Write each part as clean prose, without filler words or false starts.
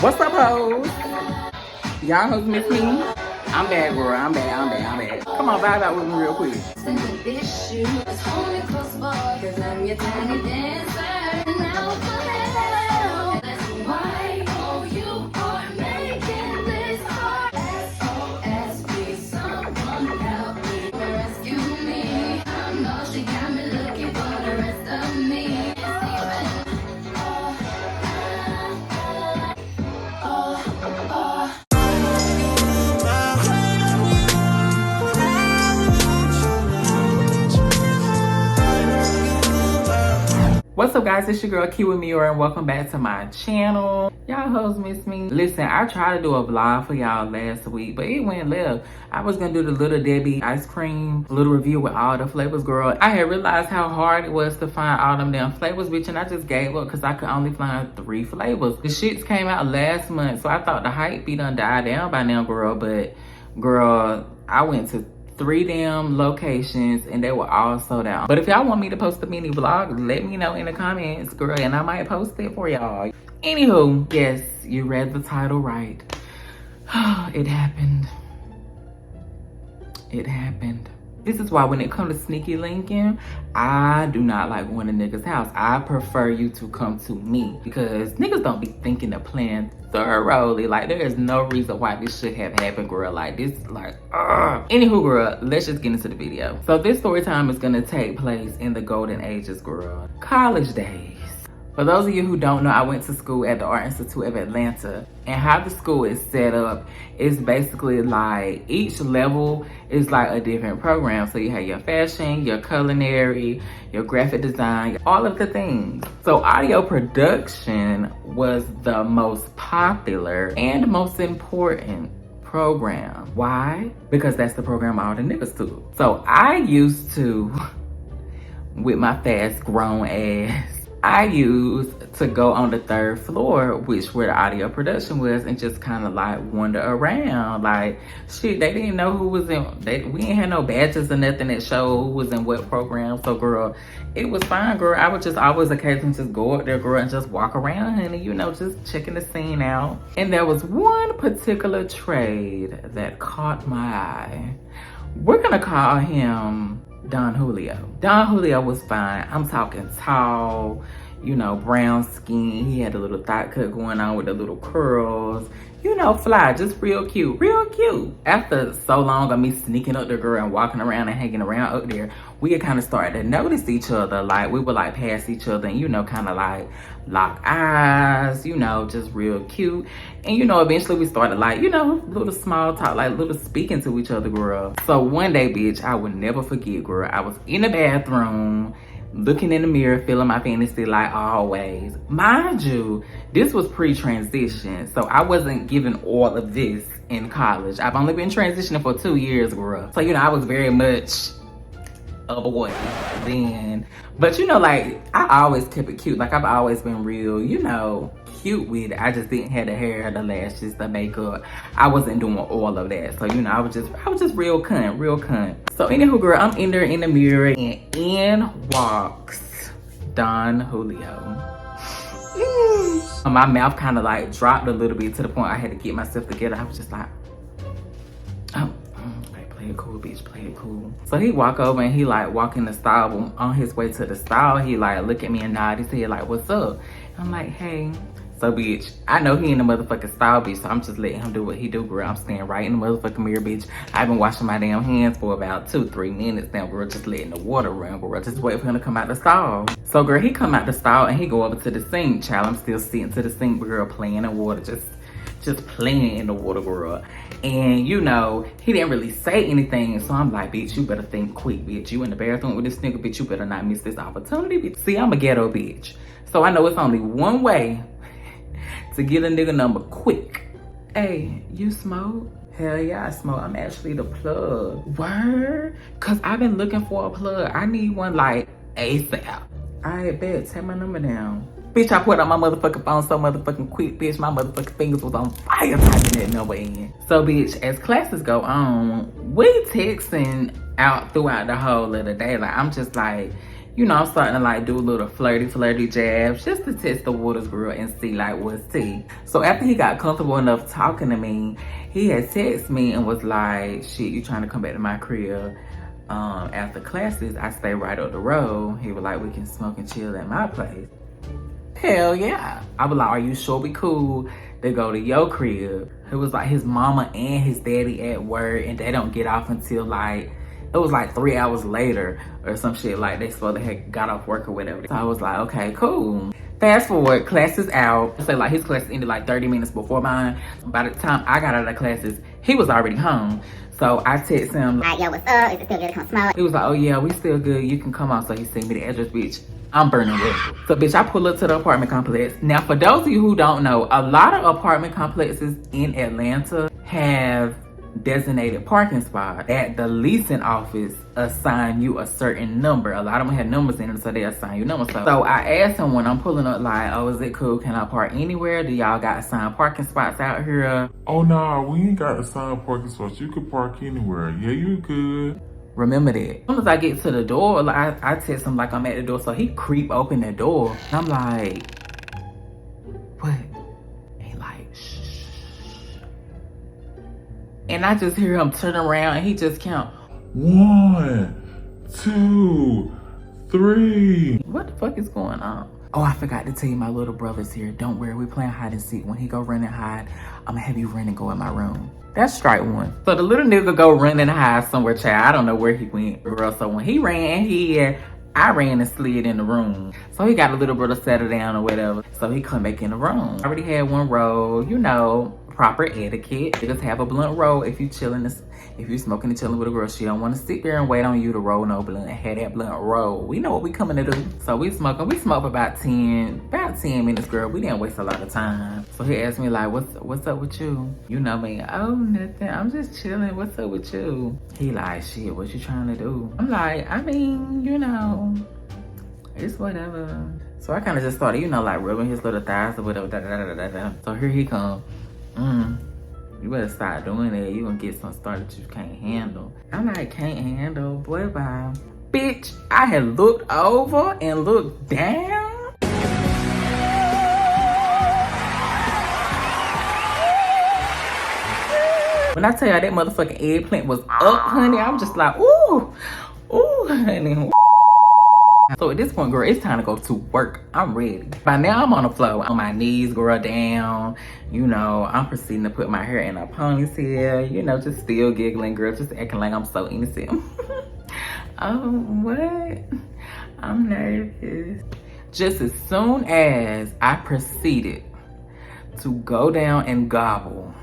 What's up, hoes? Y'all hoes miss me? I'm bad, girl. I'm bad. Come on, vibe out with me real quick. What's up, guys? It's your girl Key with Miura, and welcome back to my channel. Y'all hoes miss me. Listen, I tried to do a vlog for y'all last week, but it went left. I was gonna do the Little Debbie ice cream little review with all the flavors, girl. I had realized how hard it was to find all them damn flavors, bitch, and I just gave up because I could only find 3 flavors. The shits came out last month, so I thought the hype be done died down by now, girl. But girl, I went to 3 damn locations and they were all sold out. But if y'all want me to post a mini vlog, let me know in the comments, girl, and I might post it for y'all. Anywho, yes, you read the title right. It happened. It happened. This is why when it comes to sneaky linking, I do not like going to niggas' house. I prefer you to come to me because niggas don't be thinking of plan thoroughly. Like, there is no reason why this should have happened, girl. Like, this, like, Anywho, girl, let's just get into the video. So this story time is gonna take place in the golden ages, girl. College days. For those of you who don't know, I went to school at the Art Institute of Atlanta, and how the school is set up is basically like each level is like a different program. So you have your fashion, your culinary, your graphic design, all of the things. So audio production was the most popular and most important program. Why? Because that's the program all the niggas took. So I used to, with my fast grown ass, I used to go on the 3rd floor, which where the audio production was, and just kind of like wander around. Like, shit, they didn't know who was in, we ain't had no badges or nothing that showed who was in what program. So girl, it was fine, girl. I would just always occasionally just go up there, girl, and just walk around, honey, you know, just checking the scene out. And there was one particular trade that caught my eye. We're gonna call him Don Julio. Don Julio was fine. I'm talking tall, you know, brown skin. He had a little thigh cut going on with the little curls. You know, fly, just real cute, real cute. After so long of me sneaking up the girl and walking around and hanging around up there, we had kind of started to notice each other. Like, we would like pass each other and, you know, kind of like lock eyes, you know, just real cute. And, you know, eventually we started like, you know, little small talk, like little speaking to each other, girl. So one day, bitch, I would never forget, girl. I was in the bathroom, looking in the mirror, feeling my fantasy like always. Mind you, this was pre-transition, so I wasn't given all of this in college. I've only been transitioning for 2 years, girl. So, you know, I was very much a boy then. But, you know, like, I always kept it cute. Like, I've always been real, you know, cute with it. I just didn't have the hair, the lashes, the makeup. I wasn't doing all of that. So, you know, I was just real cunt, real cunt. So, anywho, girl, I'm in there in the mirror, and in walks Don Julio. My mouth kind of like dropped a little bit to the point I had to get myself together. I was just like, oh, like, play it cool, bitch, play it cool. So he walk over and he like walk in the stall. On his way to the stall, he like look at me and nod his head like, what's up? I'm like, hey. So, bitch, I know he in the motherfucking style, bitch, so I'm just letting him do what he do, girl. I'm standing right in the motherfucking mirror, bitch. I've been washing my damn hands for about 2-3 minutes now, girl, just letting the water run, girl. Just wait for him to come out the stall. So, girl, he come out the stall and he go over to the sink. Child, I'm still sitting to the sink, girl, playing in the water, just playing in the water, girl. And, you know, he didn't really say anything, so I'm like, bitch, you better think quick, bitch. You in the bathroom with this nigga, bitch, you better not miss this opportunity, bitch. See, I'm a ghetto bitch, so I know it's only one way to get a nigga number quick. Hey, you smoke? Hell yeah, I smoke. I'm actually the plug. Word? Cause I've been looking for a plug. I need one like ASAP. I bet, take my number down. Bitch, I put on my motherfucking phone so motherfucking quick, bitch. My motherfucking fingers was on fire typing that number in. So, bitch, as classes go on, we texting out throughout the whole of the day. Like, I'm just like, you know, I'm starting to like do a little flirty jabs just to test the waters, girl, and see like what's tea. So after he got comfortable enough talking to me, he had texted me and was like, shit, you trying to come back to my crib? After classes, I stay right up the road. He was like, we can smoke and chill at my place. Hell yeah. I was like, are you sure we cool to go to your crib? It was like his mama and his daddy at work, and they don't get off until like, it was like 3 hours later or some shit, like they supposed to have got off work or whatever. So I was like, okay, cool. Fast forward, classes out. Say like his class ended like 30 minutes before mine. By the time I got out of the classes, he was already home. So I text him like, yo, what's up? Is it still good to come smoke? He was like, oh yeah, we still good. You can come on. So he sent me the address, bitch. I'm burning red. So bitch, I pull up to the apartment complex. Now for those of you who don't know, a lot of apartment complexes in Atlanta have designated parking spots. At the leasing office assign you a certain number. A lot of them have numbers in them, so they assign you numbers. So I asked him when I'm pulling up, like, oh, is it cool? Can I park anywhere? Do y'all got assigned parking spots out here? Oh nah, we ain't got assigned parking spots. You can park anywhere. Yeah, you good. Remember that. As soon as I get to the door, like I text him like I'm at the door, so he creep open the door. And I'm like, what? He like, shh. And I just hear him turn around and he just count 1, 2, 3. What the fuck is going on? Oh, I forgot to tell you, my little brother's here. Don't worry, we playing hide and seek. When he go run and hide, I'ma have you run and go in my room. That's strike one. So the little nigga go run and hide somewhere, child. I don't know where he went, girl. So when he ran here, I ran and slid in the room. So he got a little brother settle down or whatever. So he come back in the room. I already had one roll, you know, proper etiquette. Just have a blunt roll if you chilling this. If you smoking and chilling with a girl, she don't want to sit there and wait on you to roll no blunt. Have that blunt roll. We know what we coming to do. So we smoking. We smoked for about 10 minutes, girl. We didn't waste a lot of time. So he asked me like, what's up with you? You know me. Oh, nothing. I'm just chilling. What's up with you? He like, shit, what you trying to do? I'm like, I mean, you know, it's whatever. So I kind of just started, you know, like rubbing his little thighs or whatever. Da, da, da, da, da. So here he come. You better start doing that. You gonna get some started you can't handle. I'm like, can't handle? Boy, bye. Bitch, I had looked over and looked down. When I tell you that motherfucking eggplant was up, honey, I was just like, ooh, honey. So at this point, girl, it's time to go to work. I'm ready. By now, I'm on the floor, on my knees, girl, down. You know, I'm proceeding to put my hair in a ponytail. You know, just still giggling, girl, just acting like I'm so innocent. Oh, what? I'm nervous. Just as soon as I proceeded to go down and gobble,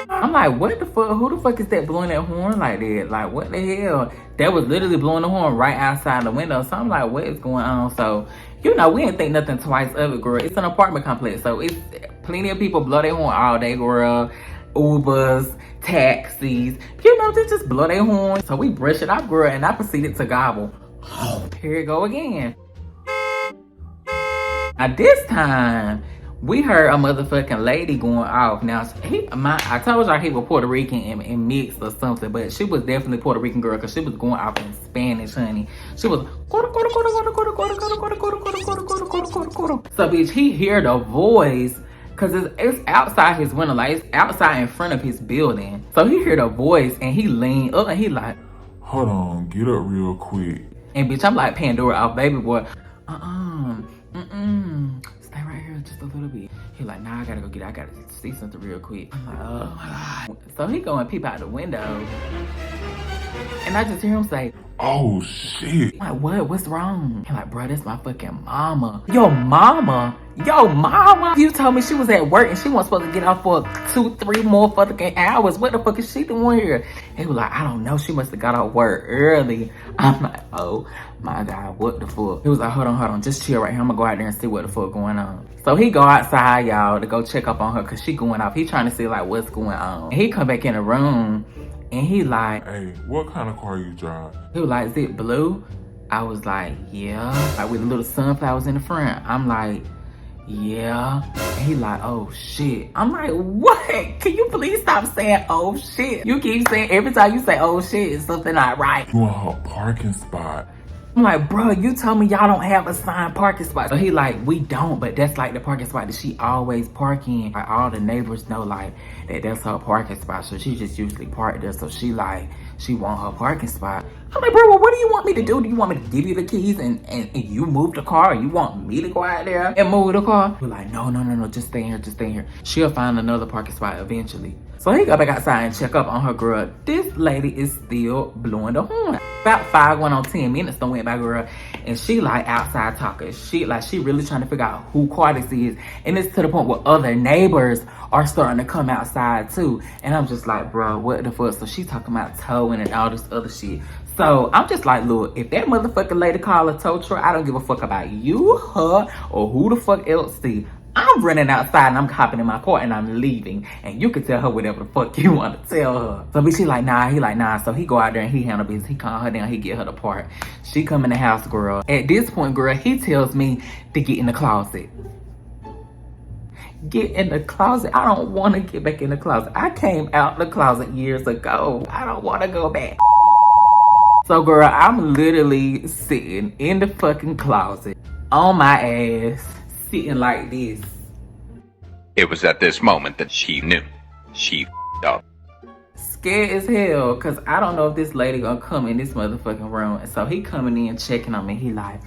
I'm like, what the fuck? Who the fuck is that blowing that horn like that? Like, what the hell? That was literally blowing the horn right outside the window. So I'm like, what is going on? So, you know, we didn't think nothing twice of it, girl. It's an apartment complex. So it's plenty of people blow their horn all day, girl. Ubers, taxis. You know, they just blow their horn. So we brush it off, girl, and I proceeded to gobble. Here we go again. Now this time, we heard a motherfucking lady going off. Now, I told y'all he was Puerto Rican and mixed or something, but she was definitely Puerto Rican girl because she was going off in Spanish, honey. She was, so bitch, he heard a voice because it's outside his window, like it's outside in front of his building. So he heard a voice and he leaned up and he like, hold on, get up real quick. And bitch, I'm like Pandora off, baby boy. Stay right here just a little bit. He like, nah, I gotta see something real quick. I'm like, oh my God. So he go and peep out the window. And I just hear him say, oh shit. I'm like, what? What's wrong? He like, bro, that's my fucking mama. Yo, mama? Yo, mama? You told me she was at work and she wasn't supposed to get off for 2-3 more fucking hours. What the fuck is she doing here? He was like, I don't know. She must have got off work early. I'm like, oh my God, what the fuck? He was like, hold on. Just chill right here. I'm gonna go out there and see what the fuck going on. So he go outside, y'all, to go check up on her because she going off. He trying to see like what's going on. And he come back in the room and he like, hey, what kind of car you drive? He was like, is it blue? I was like, yeah. Like with the little sunflowers in the front. I'm like, yeah. And he like, oh shit. I'm like, what? Can you please stop saying oh shit? You keep saying, every time you say oh shit, it's something not right. You want her parking spot. I'm like, bro, you told me y'all don't have assigned parking spots. So he like, we don't, but that's like the parking spot that she always park in. Like, all the neighbors know like that's her parking spot. So she just usually park there. So she like, she want her parking spot. I'm like, bro, well, what do you want me to do? Do you want me to give you the keys and you move the car? Or you want me to go out there and move the car? We're like, no, just stay here, just stay here. She'll find another parking spot eventually. So he go back outside and check up on her, girl. This lady is still blowing the horn. About 5 going on 10 minutes done went by, girl, and she like outside talking. She really trying to figure out who car this is, and it's to the point where other neighbors are starting to come outside too. And I'm just like, bro, what the fuck? So she talking about towing and all this other shit. So I'm just like, look, if that motherfucking lady call a tow truck, I don't give a fuck about you, her, or who the fuck else see. I'm running outside and I'm hopping in my car and I'm leaving. And you can tell her whatever the fuck you want to tell her. So bitch, she like, nah, he like, nah. So he go out there and he handle business. He calm her down, he get her the part. She come in the house, girl. At this point, girl, he tells me to get in the closet. Get in the closet. I don't want to get back in the closet. I came out the closet years ago. I don't want to go back. So girl, I'm literally sitting in the fucking closet on my ass, sitting like this. It was at this moment that she knew. She f***ed up. Scared as hell, cause I don't know if this lady gonna come in this motherfucking room. And so he coming in checking on me. He like,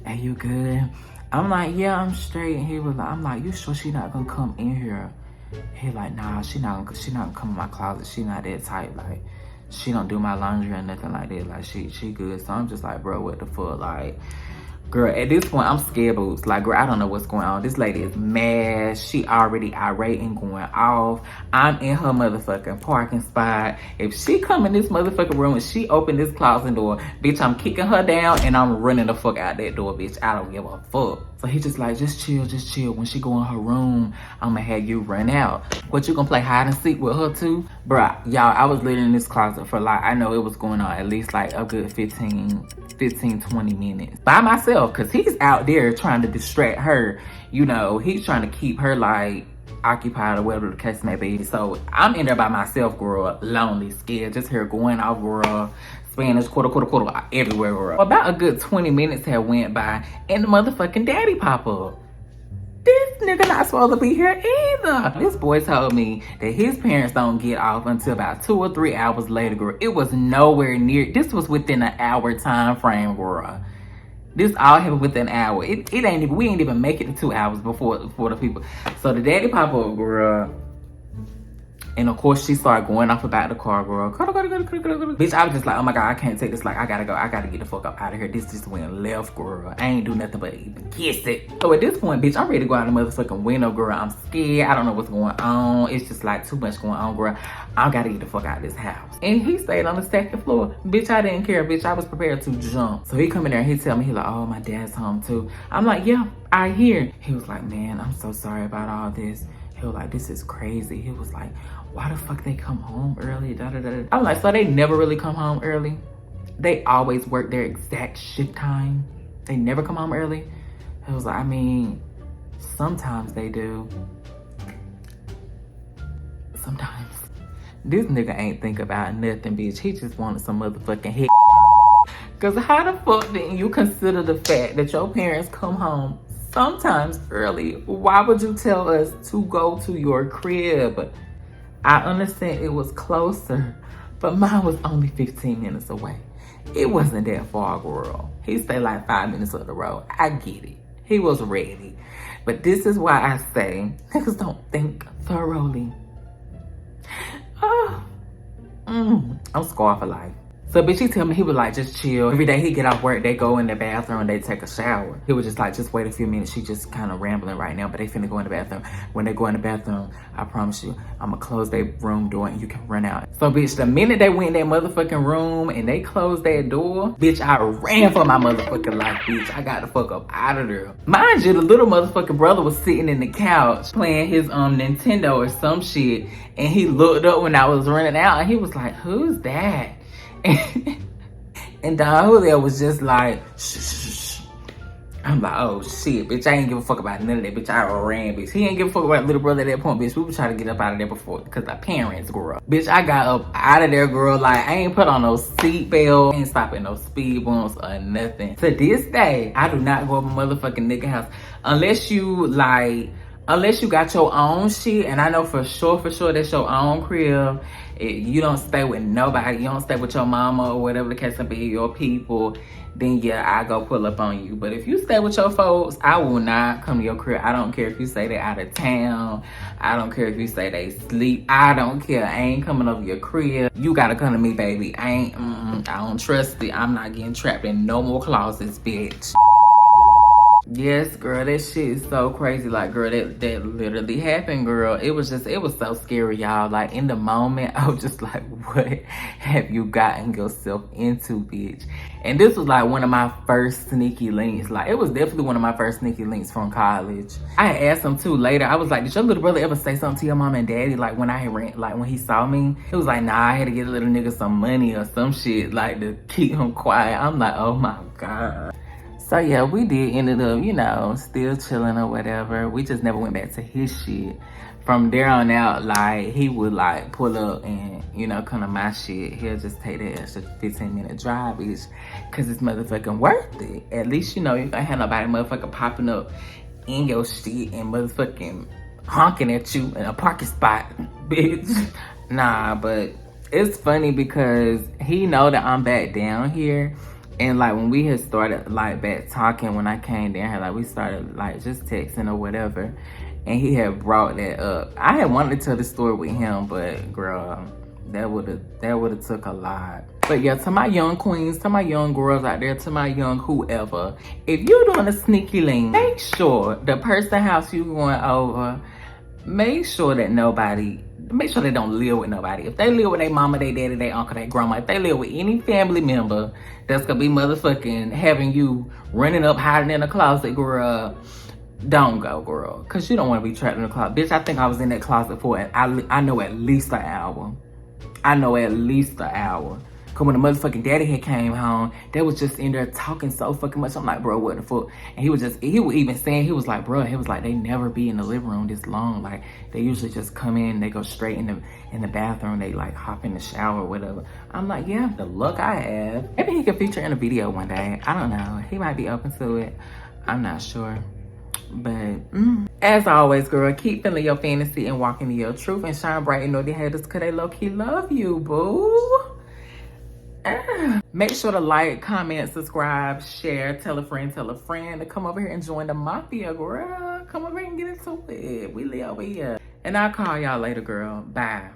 are you good? I'm like, yeah, I'm straight. And he was like, I'm like, you sure she not gonna come in here? He like, nah, she not gonna come in my closet. She not that tight. Like, she don't do my laundry or nothing like that. Like, she good. So I'm just like, bro, what the fuck? Like, girl, at this point, I'm scared boots. Like, girl, I don't know what's going on. This lady is mad. She already irate and going off. I'm in her motherfucking parking spot. If she come in this motherfucking room and she open this closet door, bitch, I'm kicking her down and I'm running the fuck out that door, bitch. I don't give a fuck. So he just like, just chill. When she go in her room, I'ma have you run out. What, you gonna play hide and seek with her too? Bruh, y'all, I was literally in this closet for like, I know it was going on at least like a good 15, 20 minutes by myself, because he's out there trying to distract her. You know, he's trying to keep her like occupied or whatever the case may be. So I'm in there by myself, girl, lonely, scared, just here going off, girl. Spanish, quarter, everywhere, girl. About a good 20 minutes had went by and the motherfucking daddy pop up. This nigga not supposed to be here either. This boy told me that his parents don't get off until about 2 or 3 hours later, girl. It was nowhere near. This was within an hour time frame, girl. This all happened within an hour. We ain't even make it to 2 hours before the people. So the daddy pop up, girl. And of course, she started going off about the car, girl. Bitch, I was just like, oh my God, I can't take this. Like, I gotta go. I gotta get the fuck up out of here. This just went left, girl. I ain't do nothing but even kiss it. So at this point, bitch, I'm ready to go out the motherfucking window, girl. I'm scared. I don't know what's going on. It's just like too much going on, girl. I gotta get the fuck out of this house. And he stayed on the second floor. Bitch, I didn't care. Bitch, I was prepared to jump. So he come in there and he tell me, he like, oh, my dad's home too. I'm like, yeah, I hear. He was like, man, I'm so sorry about all this. He was like, this is crazy. He was like, why the fuck they come home early? I'm like, so they never really come home early? They always work their exact shift time? They never come home early? He was like, I mean, sometimes they do. Sometimes. This nigga ain't think about nothing, bitch. He just wanted some motherfucking hit. Cause how the fuck didn't you consider the fact that your parents come home sometimes early? Why would you tell us to go to your crib? I understand it was closer, but mine was only 15 minutes away. It wasn't that far, girl. He stayed like 5 minutes up the road. I get it. He was ready. But this is why I say, niggas don't think thoroughly. I'm scarred for life. So bitch, he tell me, he was like, just chill. Every day he get off work, they go in the bathroom and they take a shower. He was just like, just wait a few minutes. She just kind of rambling right now, but they finna go in the bathroom. When they go in the bathroom, I promise you, I'ma close their room door and you can run out. So bitch, the minute they went in that motherfucking room and they closed that door, bitch, I ran for my motherfucking life, bitch. I got the fuck up out of there. Mind you, the little motherfucking brother was sitting in the couch playing his Nintendo or some shit, and he looked up when I was running out and he was like, who's that? And Don Julio was just like, shh, shh, shh. I'm like, oh shit, bitch, I ain't give a fuck about none of that, bitch. I ran, bitch. He ain't give a fuck about little brother at that point, bitch. We were trying to get up out of there before, because our parents grew up. Bitch, I got up out of there, girl. Like, I ain't put on no seatbelt, ain't stopping no speed bumps or nothing. To this day, I do not go up a motherfucking nigga house unless you got your own shit, and I know for sure that's your own crib. You don't stay with nobody. You don't stay with your mama or whatever the case may be, your people. Then yeah, I go pull up on you. But if you stay with your folks, I will not come to your crib. I don't care if you say they out of town. I don't care if you say they sleep. I don't care. I ain't coming over your crib. You gotta come to me, baby. I don't trust it. I'm not getting trapped in no more closets, bitch. Yes, girl, that shit is so crazy. Like, girl, that literally happened, girl. It was so scary, y'all. Like, in the moment, I was just like, what have you gotten yourself into, bitch? And this was like one of my first sneaky links. Like, it was definitely one of my first sneaky links from college. I had asked him too later. I was like, did your little brother ever say something to your mom and daddy? Like, when when he saw me, it was like, nah, I had to get a little nigga some money or some shit, like, to keep him quiet. I'm like, oh my God. So yeah, we did ended up, you know, still chilling or whatever. We just never went back to his shit. From there on out, like, he would like pull up and, you know, come to my shit. He'll just take that extra 15-minute drive, bitch, cause it's motherfucking worth it. At least, you know, you ain't have nobody motherfucking popping up in your shit and motherfucking honking at you in a parking spot, bitch. Nah, but it's funny because he know that I'm back down here. And like when we had started like back talking, when I came down here, like we started like just texting or whatever, and he had brought that up. I had wanted to tell the story with him, but girl, that would have took a lot. But yeah, to my young queens, to my young girls out there, to my young whoever, if you're doing a sneaky link, make sure the person house you going over, make sure they don't live with nobody. If they live with their mama, their daddy, their uncle, their grandma, if they live with any family member that's gonna be motherfucking having you running up, hiding in a closet, girl, don't go, girl. Cause you don't wanna be trapped in a closet. Bitch, I think I was in that closet for, I know at least an hour. Cause when the motherfucking daddy had came home, they was just in there talking so fucking much. I'm like, bro, what the fuck? And he was even saying, he was like, bro, he was like, they never be in the living room this long. Like, they usually just come in, they go straight in the bathroom, they like hop in the shower or whatever. I'm like, yeah, the luck I have. Maybe he could feature in a video one day. I don't know. He might be open to it. I'm not sure. But as always, girl, keep feeling your fantasy and walking in your truth and shine bright and know the haters cause they low-key love you, boo. Make sure to like, comment, subscribe, share, tell a friend to come over here and join the mafia, girl. Come over here and get into it. We live over here. And I'll call y'all later, girl. Bye.